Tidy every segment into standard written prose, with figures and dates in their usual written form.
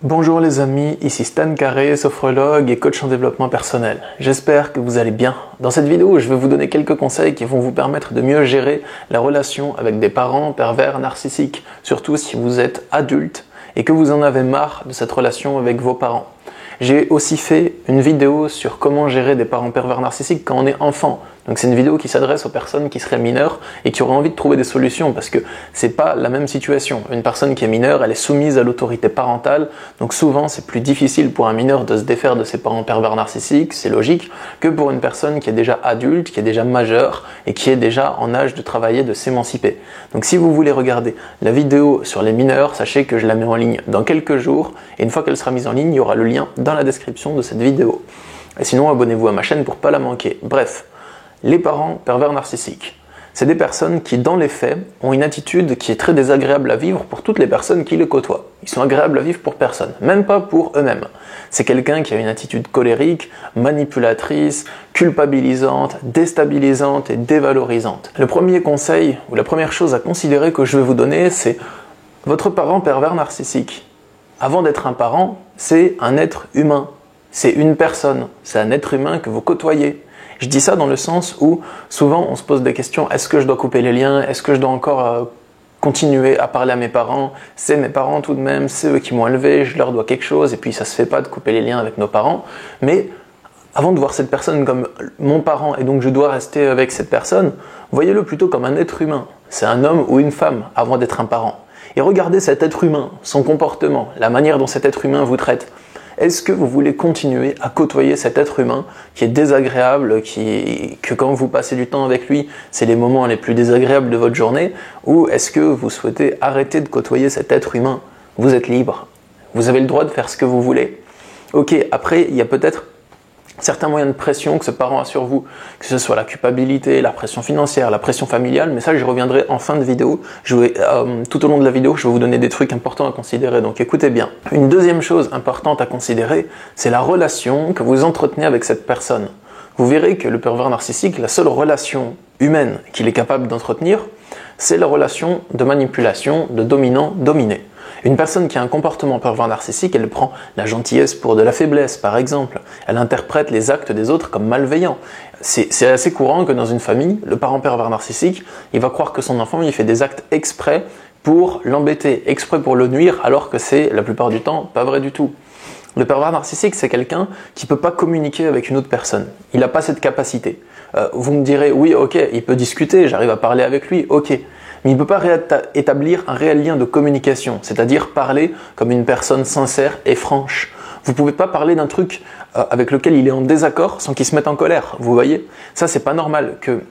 Bonjour les amis, ici Stan Carré, sophrologue et coach en développement personnel. J'espère que vous allez bien. Dans cette vidéo, je vais vous donner quelques conseils qui vont vous permettre de mieux gérer la relation avec des parents pervers narcissiques, surtout si vous êtes adulte et que vous en avez marre de cette relation avec vos parents. J'ai aussi fait une vidéo sur comment gérer des parents pervers narcissiques quand on est enfant. Donc c'est une vidéo qui s'adresse aux personnes qui seraient mineures et qui auraient envie de trouver des solutions parce que c'est pas la même situation. Une personne qui est mineure, elle est soumise à l'autorité parentale, donc souvent c'est plus difficile pour un mineur de se défaire de ses parents pervers narcissiques, c'est logique, que pour une personne qui est déjà adulte, qui est déjà majeure et qui est déjà en âge de travailler, de s'émanciper. Donc si vous voulez regarder la vidéo sur les mineurs, sachez que je la mets en ligne dans quelques jours et une fois qu'elle sera mise en ligne, il y aura le lien dans la description de cette vidéo. Et sinon, abonnez-vous à ma chaîne pour pas la manquer. Bref. Les parents pervers narcissiques, c'est des personnes qui, dans les faits, ont une attitude qui est très désagréable à vivre pour toutes les personnes qui les côtoient. Ils sont agréables à vivre pour personne, même pas pour eux-mêmes. C'est quelqu'un qui a une attitude colérique, manipulatrice, culpabilisante, déstabilisante et dévalorisante. Le premier conseil, ou la première chose à considérer que je vais vous donner, c'est votre parent pervers narcissique. Avant d'être un parent, c'est un être humain. C'est une personne. C'est un être humain que vous côtoyez. Je dis ça dans le sens où souvent on se pose des questions, est-ce que je dois couper les liens, est-ce que je dois encore continuer à parler à mes parents, c'est mes parents tout de même, c'est eux qui m'ont élevé, je leur dois quelque chose et puis ça se fait pas de couper les liens avec nos parents, mais avant de voir cette personne comme mon parent et donc je dois rester avec cette personne, voyez-le plutôt comme un être humain, c'est un homme ou une femme avant d'être un parent. Et regardez cet être humain, son comportement, la manière dont cet être humain vous traite. Est-ce que vous voulez continuer à côtoyer cet être humain qui est désagréable, que quand vous passez du temps avec lui, c'est les moments les plus désagréables de votre journée, ou est-ce que vous souhaitez arrêter de côtoyer cet être humain? Vous êtes libre, vous avez le droit de faire ce que vous voulez. Ok, après, il y a peut-être certains moyens de pression que ce parent a sur vous, que ce soit la culpabilité, la pression financière, la pression familiale, mais ça j'y reviendrai en fin de vidéo. Tout au long de la vidéo, je vais vous donner des trucs importants à considérer, donc écoutez bien. Une deuxième chose importante à considérer, c'est la relation que vous entretenez avec cette personne. Vous verrez que le pervers narcissique, la seule relation humaine qu'il est capable d'entretenir, c'est la relation de manipulation, de dominant-dominé. Une personne qui a un comportement pervers narcissique, elle prend la gentillesse pour de la faiblesse, par exemple. Elle interprète les actes des autres comme malveillants. C'est assez courant que dans une famille, le parent pervers narcissique, il va croire que son enfant, il fait des actes exprès pour l'embêter, exprès pour le nuire, alors que c'est, la plupart du temps, pas vrai du tout. Le pervers narcissique, c'est quelqu'un qui ne peut pas communiquer avec une autre personne. Il n'a pas cette capacité. Vous me direz, oui, ok, il peut discuter, j'arrive à parler avec lui, ok. Mais il ne peut pas établir un réel lien de communication, c'est-à-dire parler comme une personne sincère et franche. Vous ne pouvez pas parler d'un truc avec lequel il est en désaccord sans qu'il se mette en colère, vous voyez? Ça, c'est pas normal que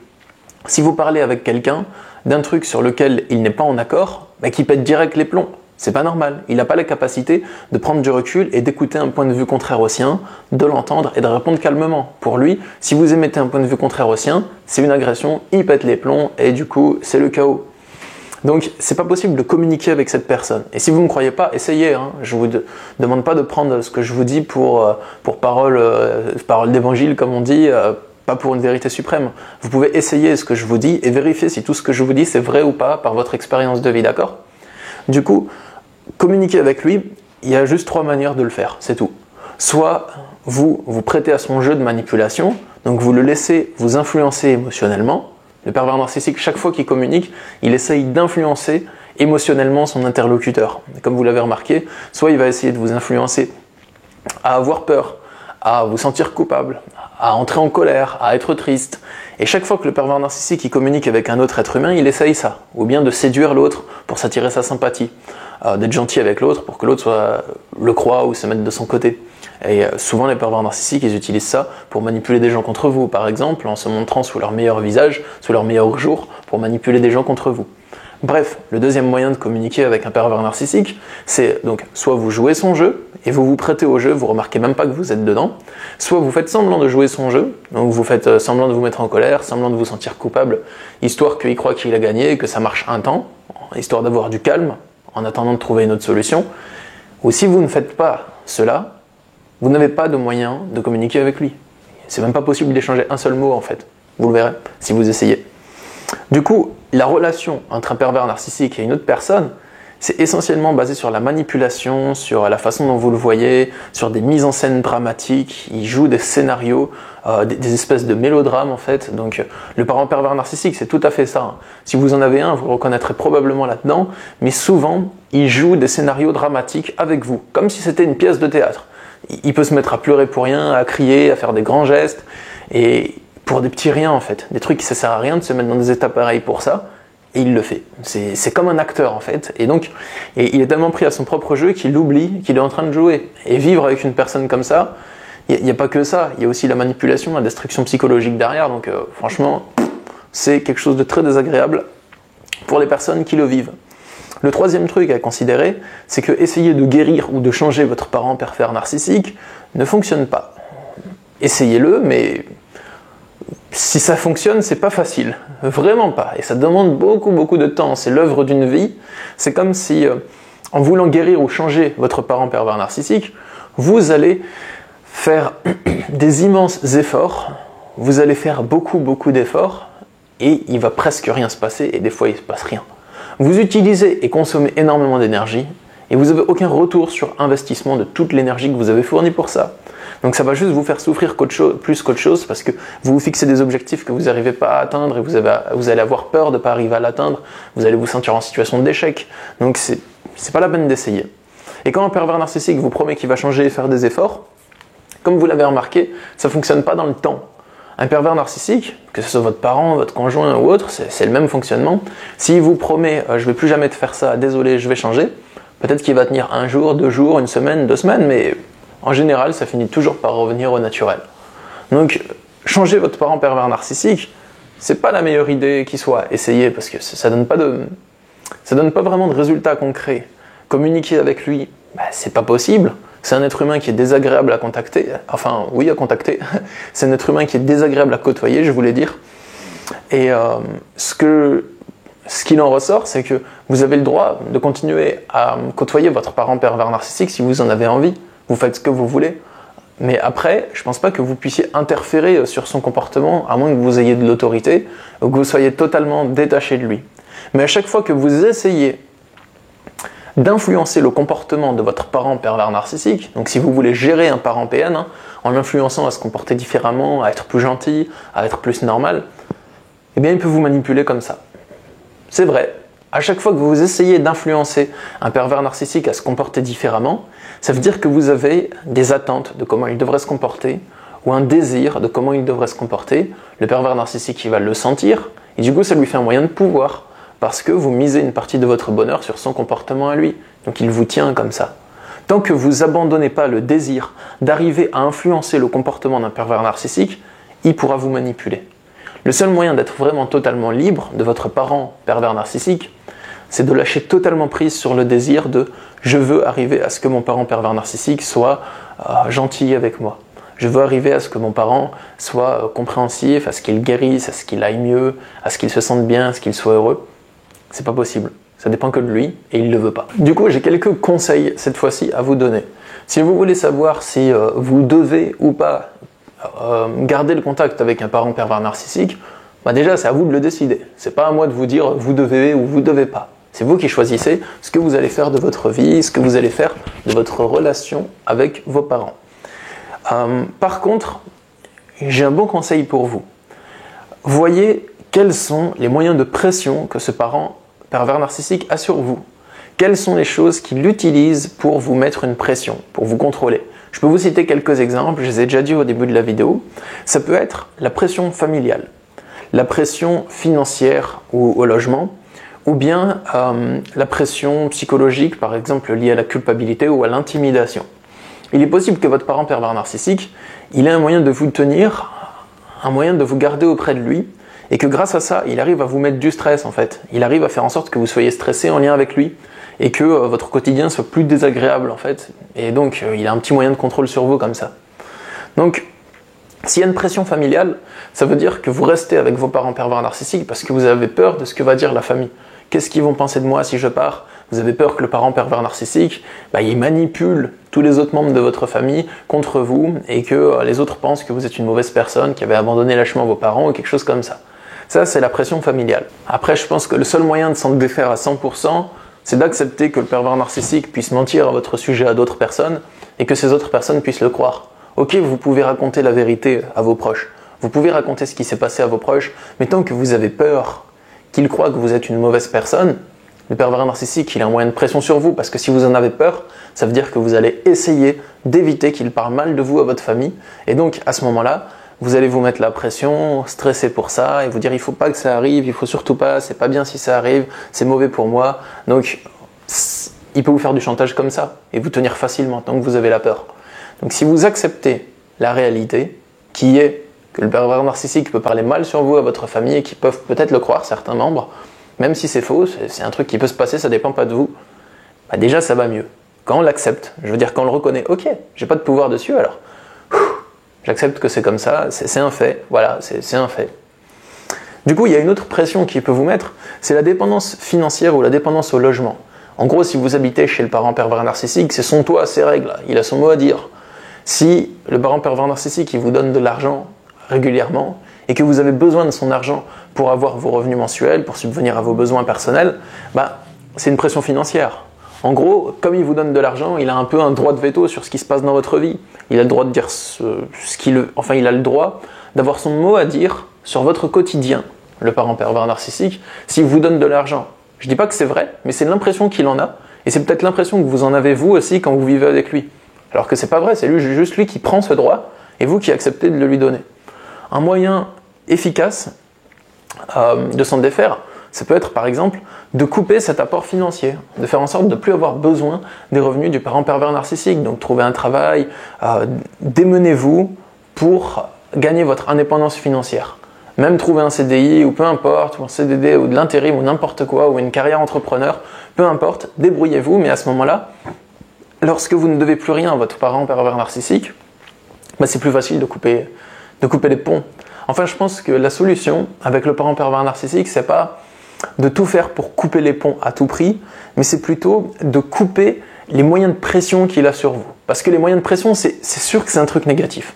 si vous parlez avec quelqu'un d'un truc sur lequel il n'est pas en accord, qu'il pète direct les plombs. C'est pas normal. Il n'a pas la capacité de prendre du recul et d'écouter un point de vue contraire au sien, de l'entendre et de répondre calmement. Pour lui, si vous émettez un point de vue contraire au sien, c'est une agression, il pète les plombs et du coup, c'est le chaos. Donc, c'est pas possible de communiquer avec cette personne. Et si vous ne me croyez pas, essayez. Je vous demande pas de prendre ce que je vous dis pour parole d'évangile, comme on dit, pas pour une vérité suprême. Vous pouvez essayer ce que je vous dis et vérifier si tout ce que je vous dis c'est vrai ou pas par votre expérience de vie, d'accord? Du coup, communiquer avec lui, il y a juste 3 manières de le faire, c'est tout. Soit vous prêtez à son jeu de manipulation, donc vous le laissez vous influencer émotionnellement. Le pervers narcissique, chaque fois qu'il communique, il essaye d'influencer émotionnellement son interlocuteur. Comme vous l'avez remarqué, soit il va essayer de vous influencer à avoir peur, à vous sentir coupable, à entrer en colère, à être triste. Et chaque fois que le pervers narcissique il communique avec un autre être humain, il essaye ça. Ou bien de séduire l'autre pour s'attirer sa sympathie. D'être gentil avec l'autre pour que l'autre le croie ou se mette de son côté. Et souvent les pervers narcissiques, ils utilisent ça pour manipuler des gens contre vous, par exemple, en se montrant sous leur meilleur visage, sous leur meilleur jour, pour manipuler des gens contre vous. Bref, le deuxième moyen de communiquer avec un pervers narcissique, c'est donc soit vous jouez son jeu, et vous vous prêtez au jeu, vous remarquez même pas que vous êtes dedans, soit vous faites semblant de jouer son jeu, donc vous faites semblant de vous mettre en colère, semblant de vous sentir coupable, histoire qu'il croit qu'il a gagné et que ça marche un temps, histoire d'avoir du calme, en attendant de trouver une autre solution. Ou si vous ne faites pas cela, vous n'avez pas de moyen de communiquer avec lui. C'est même pas possible d'échanger un seul mot en fait. Vous le verrez si vous essayez. Du coup, la relation entre un pervers narcissique et une autre personne, c'est essentiellement basé sur la manipulation, sur la façon dont vous le voyez, sur des mises en scène dramatiques. Il joue des scénarios, des espèces de mélodrames en fait. Donc le parent pervers narcissique, c'est tout à fait ça, hein. Si vous en avez un, vous le reconnaîtrez probablement là-dedans, mais souvent, il joue des scénarios dramatiques avec vous, comme si c'était une pièce de théâtre. Il peut se mettre à pleurer pour rien, à crier, à faire des grands gestes, et pour des petits riens en fait, des trucs qui ça sert à rien de se mettre dans des états pareils pour ça, et il le fait. C'est comme un acteur en fait, et donc il est tellement pris à son propre jeu qu'il oublie qu'il est en train de jouer. Et vivre avec une personne comme ça, il n'y a pas que ça, il y a aussi la manipulation, la destruction psychologique derrière, donc franchement, c'est quelque chose de très désagréable pour les personnes qui le vivent. Le troisième truc à considérer, c'est que essayer de guérir ou de changer votre parent pervers narcissique ne fonctionne pas. Essayez-le, mais si ça fonctionne, c'est pas facile. Vraiment pas. Et ça demande beaucoup de temps. C'est l'œuvre d'une vie. C'est comme si, en voulant guérir ou changer votre parent pervers narcissique, vous allez faire des immenses efforts. Vous allez faire beaucoup d'efforts et il va presque rien se passer et des fois il se passe rien. Vous utilisez et consommez énormément d'énergie et vous n'avez aucun retour sur investissement de toute l'énergie que vous avez fournie pour ça. Donc ça va juste vous faire souffrir plus qu'autre chose parce que vous vous fixez des objectifs que vous n'arrivez pas à atteindre et vous allez avoir peur de ne pas arriver à l'atteindre, vous allez vous sentir en situation d'échec. Donc c'est pas la peine d'essayer. Et quand un pervers narcissique vous promet qu'il va changer et faire des efforts, comme vous l'avez remarqué, ça ne fonctionne pas dans le temps. Un pervers narcissique, que ce soit votre parent, votre conjoint ou autre, c'est le même fonctionnement. S'il vous promet je ne vais plus jamais te faire ça, désolé, je vais changer, peut-être qu'il va tenir un jour, 2 jours, 1 semaine, 2 semaines, mais en général, ça finit toujours par revenir au naturel. Donc, changer votre parent pervers narcissique, c'est pas la meilleure idée qui soit. Essayez, parce que ça donne pas vraiment de résultats concrets. Communiquer avec lui, c'est pas possible. C'est un être humain qui est désagréable à contacter. Enfin, oui, à contacter. C'est un être humain qui est désagréable à côtoyer, je voulais dire. Et ce qu'il en ressort, c'est que vous avez le droit de continuer à côtoyer votre parent pervers narcissique si vous en avez envie. Vous faites ce que vous voulez. Mais après, je ne pense pas que vous puissiez interférer sur son comportement, à moins que vous ayez de l'autorité, ou que vous soyez totalement détaché de lui. Mais à chaque fois que vous essayez d'influencer le comportement de votre parent pervers narcissique, donc si vous voulez gérer un parent PN, en l'influençant à se comporter différemment, à être plus gentil, à être plus normal, eh bien il peut vous manipuler comme ça. C'est vrai, à chaque fois que vous essayez d'influencer un pervers narcissique à se comporter différemment, ça veut dire que vous avez des attentes de comment il devrait se comporter, ou un désir de comment il devrait se comporter. Le pervers narcissique, il va le sentir, et du coup ça lui fait un moyen de pouvoir, parce que vous misez une partie de votre bonheur sur son comportement à lui. Donc il vous tient comme ça. Tant que vous abandonnez pas le désir d'arriver à influencer le comportement d'un pervers narcissique, il pourra vous manipuler. Le seul moyen d'être vraiment totalement libre de votre parent pervers narcissique, c'est de lâcher totalement prise sur le désir de « je veux arriver à ce que mon parent pervers narcissique soit gentil avec moi ». Je veux arriver à ce que mon parent soit compréhensif, à ce qu'il guérisse, à ce qu'il aille mieux, à ce qu'il se sente bien, à ce qu'il soit heureux. C'est pas possible. Ça dépend que de lui et il ne le veut pas. Du coup, j'ai quelques conseils cette fois-ci à vous donner. Si vous voulez savoir si vous devez ou pas garder le contact avec un parent pervers narcissique, déjà c'est à vous de le décider. C'est pas à moi de vous dire vous devez ou vous devez pas. C'est vous qui choisissez ce que vous allez faire de votre vie, ce que vous allez faire de votre relation avec vos parents. Par contre, j'ai un bon conseil pour vous. Voyez quels sont les moyens de pression que ce parent pervers narcissique a sur vous. Quelles sont les choses qu'il utilise pour vous mettre une pression, pour vous contrôler. Je peux vous citer quelques exemples, je les ai déjà dit au début de la vidéo. Ça peut être la pression familiale, la pression financière ou au logement, ou bien la pression psychologique, par exemple liée à la culpabilité ou à l'intimidation. Il est possible que votre parent pervers narcissique, il ait un moyen de vous tenir, un moyen de vous garder auprès de lui, et que grâce à ça, il arrive à vous mettre du stress en fait. Il arrive à faire en sorte que vous soyez stressé en lien avec lui, et que votre quotidien soit plus désagréable en fait. Et donc, il a un petit moyen de contrôle sur vous comme ça. Donc, s'il y a une pression familiale, ça veut dire que vous restez avec vos parents pervers narcissiques parce que vous avez peur de ce que va dire la famille. Qu'est-ce qu'ils vont penser de moi si je pars ? Vous avez peur que le parent pervers narcissique, il manipule tous les autres membres de votre famille contre vous et que les autres pensent que vous êtes une mauvaise personne, qui avait abandonné lâchement vos parents ou quelque chose comme ça. Ça, c'est la pression familiale. Après, je pense que le seul moyen de s'en défaire à 100%, c'est d'accepter que le pervers narcissique puisse mentir à votre sujet à d'autres personnes et que ces autres personnes puissent le croire. Ok, vous pouvez raconter la vérité à vos proches, vous pouvez raconter ce qui s'est passé à vos proches, mais tant que vous avez peur qu'ils croient que vous êtes une mauvaise personne, le pervers narcissique, il a un moyen de pression sur vous, parce que si vous en avez peur, ça veut dire que vous allez essayer d'éviter qu'il parle mal de vous à votre famille, et donc à ce moment-là, vous allez vous mettre la pression, stresser pour ça, et vous dire il faut pas que ça arrive, il faut surtout pas, c'est pas bien si ça arrive, c'est mauvais pour moi. Donc, il peut vous faire du chantage comme ça, et vous tenir facilement tant que vous avez la peur. Donc si vous acceptez la réalité, qui est que le pervers narcissique peut parler mal sur vous à votre famille, et qui peuvent peut-être le croire, certains membres, même si c'est faux, c'est un truc qui peut se passer, ça dépend pas de vous, bah déjà ça va mieux. Quand on l'accepte, je veux dire quand on le reconnaît, ok, j'ai pas de pouvoir dessus alors, j'accepte que c'est comme ça, c'est un fait, voilà, c'est un fait. Du coup, il y a une autre pression qui peut vous mettre, c'est la dépendance financière ou la dépendance au logement. En gros, si vous habitez chez le parent pervers narcissique, c'est son toit, ses règles, il a son mot à dire. Si le parent pervers narcissique il vous donne de l'argent régulièrement et que vous avez besoin de son argent pour avoir vos revenus mensuels, pour subvenir à vos besoins personnels, bah, c'est une pression financière. En gros, comme il vous donne de l'argent, il a un peu un droit de veto sur ce qui se passe dans votre vie. Il a le droit de dire il a le droit d'avoir son mot à dire sur votre quotidien, le parent pervers narcissique, s'il vous donne de l'argent. Je dis pas que c'est vrai, mais c'est l'impression qu'il en a, et c'est peut-être l'impression que vous en avez vous aussi quand vous vivez avec lui. Alors que c'est pas vrai, c'est juste lui qui prend ce droit, et vous qui acceptez de le lui donner. Un moyen efficace de s'en défaire, ça peut être par exemple de couper cet apport financier, de faire en sorte de ne plus avoir besoin des revenus du parent pervers narcissique. Donc trouver un travail, démenez-vous pour gagner votre indépendance financière. Même trouver un CDI ou peu importe, ou un CDD ou de l'intérim ou n'importe quoi, ou une carrière entrepreneur, peu importe, débrouillez-vous, mais à ce moment-là, lorsque vous ne devez plus rien à votre parent pervers narcissique, bah c'est plus facile de couper les ponts. Enfin, je pense que la solution avec le parent pervers narcissique, c'est pas de tout faire pour couper les ponts à tout prix, mais c'est plutôt de couper les moyens de pression qu'il a sur vous. Parce que les moyens de pression, c'est sûr que c'est un truc négatif.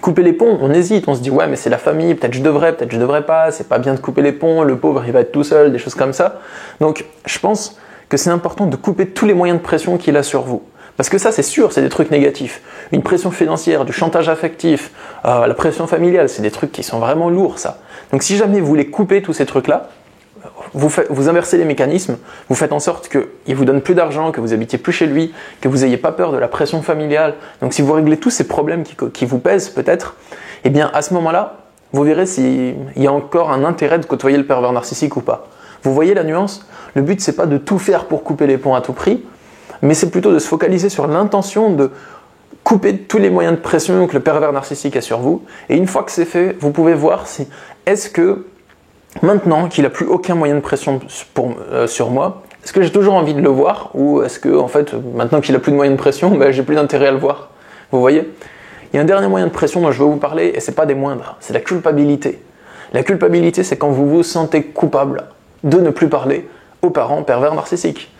Couper les ponts, on hésite, on se dit ouais mais c'est la famille, peut-être je devrais pas, c'est pas bien de couper les ponts, le pauvre il va être tout seul, des choses comme ça. Donc je pense que c'est important de couper tous les moyens de pression qu'il a sur vous. Parce que ça c'est sûr, c'est des trucs négatifs. Une pression financière, du chantage affectif, la pression familiale, c'est des trucs qui sont vraiment lourds ça. Donc si jamais vous voulez couper tous ces trucs-là, vous inversez les mécanismes, vous faites en sorte qu'il ne vous donne plus d'argent, que vous habitiez plus chez lui, que vous n'ayez pas peur de la pression familiale. Donc si vous réglez tous ces problèmes qui vous pèsent peut-être, eh bien à ce moment-là, vous verrez s'il y a encore un intérêt de côtoyer le pervers narcissique ou pas. Vous voyez la nuance? Le but c'est pas de tout faire pour couper les ponts à tout prix, mais c'est plutôt de se focaliser sur l'intention de couper tous les moyens de pression que le pervers narcissique a sur vous. Et une fois que c'est fait, vous pouvez voir si est-ce que maintenant qu'il n'a plus aucun moyen de pression sur moi, est-ce que j'ai toujours envie de le voir ou est-ce que en fait maintenant qu'il n'a plus de moyen de pression, ben, j'ai plus d'intérêt à le voir? Vous voyez? Il y a un dernier moyen de pression dont je veux vous parler et c'est pas des moindres, c'est la culpabilité. La culpabilité, c'est quand vous vous sentez coupable de ne plus parler aux parents pervers narcissiques.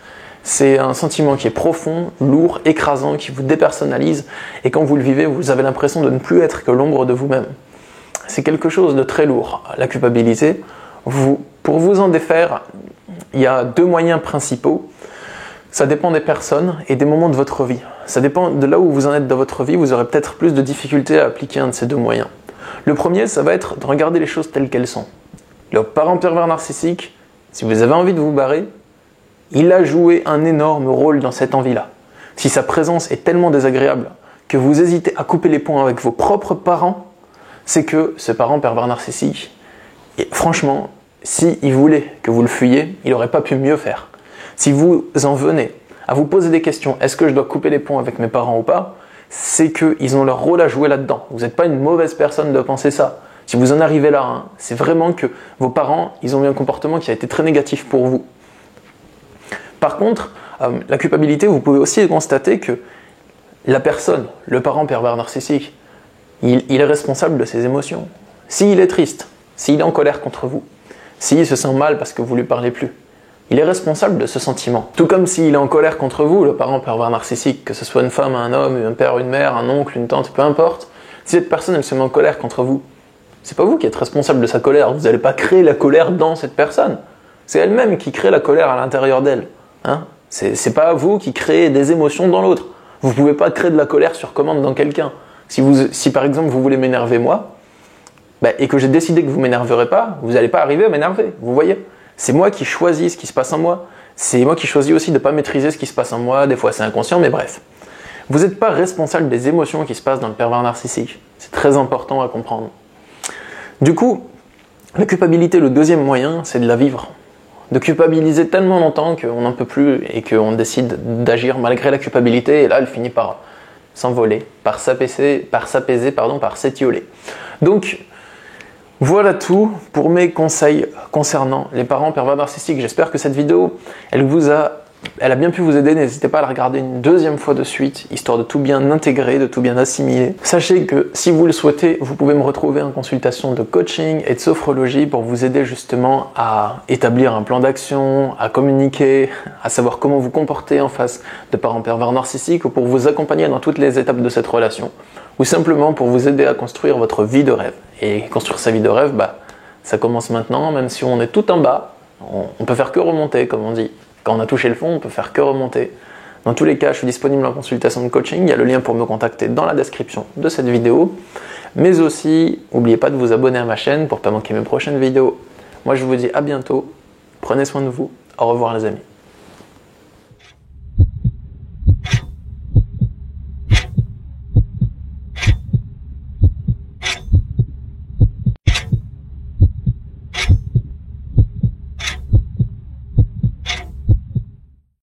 C'est un sentiment qui est profond, lourd, écrasant, qui vous dépersonnalise et quand vous le vivez, vous avez l'impression de ne plus être que l'ombre de vous-même. C'est quelque chose de très lourd, la culpabilité. Pour vous en défaire, il y a deux moyens principaux. Ça dépend des personnes et des moments de votre vie. Ça dépend de là où vous en êtes dans votre vie, vous aurez peut-être plus de difficultés à appliquer un de ces deux moyens. Le premier, ça va être de regarder les choses telles qu'elles sont. Le parent pervers narcissique, si vous avez envie de vous barrer, il a joué un énorme rôle dans cette envie-là. Si sa présence est tellement désagréable que vous hésitez à couper les ponts avec vos propres parents, c'est que ce parent pervers narcissique, et franchement, s'il voulait que vous le fuyiez, il n'aurait pas pu mieux faire. Si vous en venez à vous poser des questions, est-ce que je dois couper les ponts avec mes parents ou pas, c'est qu'ils ont leur rôle à jouer là-dedans. Vous n'êtes pas une mauvaise personne de penser ça. Si vous en arrivez là, c'est vraiment que vos parents, ils ont eu un comportement qui a été très négatif pour vous. Par contre, la culpabilité, vous pouvez aussi constater que la personne, le parent pervers narcissique, il est responsable de ses émotions. S'il est triste, s'il est en colère contre vous, s'il se sent mal parce que vous ne lui parlez plus, il est responsable de ce sentiment. Tout comme s'il est en colère contre vous, le parent pervers narcissique, que ce soit une femme, un homme, un père, une mère, un oncle, une tante, peu importe, si cette personne elle se met en colère contre vous, c'est pas vous qui êtes responsable de sa colère, vous n'allez pas créer la colère dans cette personne. C'est elle-même qui crée la colère à l'intérieur d'elle. Hein? C'est pas vous qui créez des émotions dans l'autre. Vous pouvez pas créer de la colère sur commande dans quelqu'un. Si par exemple vous voulez m'énerver moi, et que j'ai décidé que vous m'énerverez pas, vous n'allez pas arriver à m'énerver, vous voyez? C'est moi qui choisis ce qui se passe en moi. C'est moi qui choisis aussi de ne pas maîtriser ce qui se passe en moi. Des fois c'est inconscient, mais bref. Vous n'êtes pas responsable des émotions qui se passent dans le pervers narcissique. C'est très important à comprendre. Du coup, la culpabilité, le deuxième moyen, c'est de la vivre. De culpabiliser tellement longtemps qu'on n'en peut plus et qu'on décide d'agir malgré la culpabilité, et là elle finit par s'envoler, par s'apaiser, par s'étioler. Donc, voilà tout pour mes conseils concernant les parents pervers narcissiques. J'espère que cette vidéo, elle a bien pu vous aider. N'hésitez pas à la regarder une deuxième fois de suite, histoire de tout bien intégrer, de tout bien assimiler. Sachez que si vous le souhaitez, vous pouvez me retrouver en consultation de coaching et de sophrologie pour vous aider justement à établir un plan d'action, à communiquer, à savoir comment vous comporter en face de parents pervers narcissiques, ou pour vous accompagner dans toutes les étapes de cette relation, ou simplement pour vous aider à construire votre vie de rêve. Et construire sa vie de rêve, ça commence maintenant, même si on est tout en bas, on peut faire que remonter, comme on dit. Quand on a touché le fond, on peut faire que remonter. Dans tous les cas, je suis disponible en consultation de coaching. Il y a le lien pour me contacter dans la description de cette vidéo. Mais aussi, n'oubliez pas de vous abonner à ma chaîne pour ne pas manquer mes prochaines vidéos. Moi, je vous dis à bientôt. Prenez soin de vous. Au revoir les amis.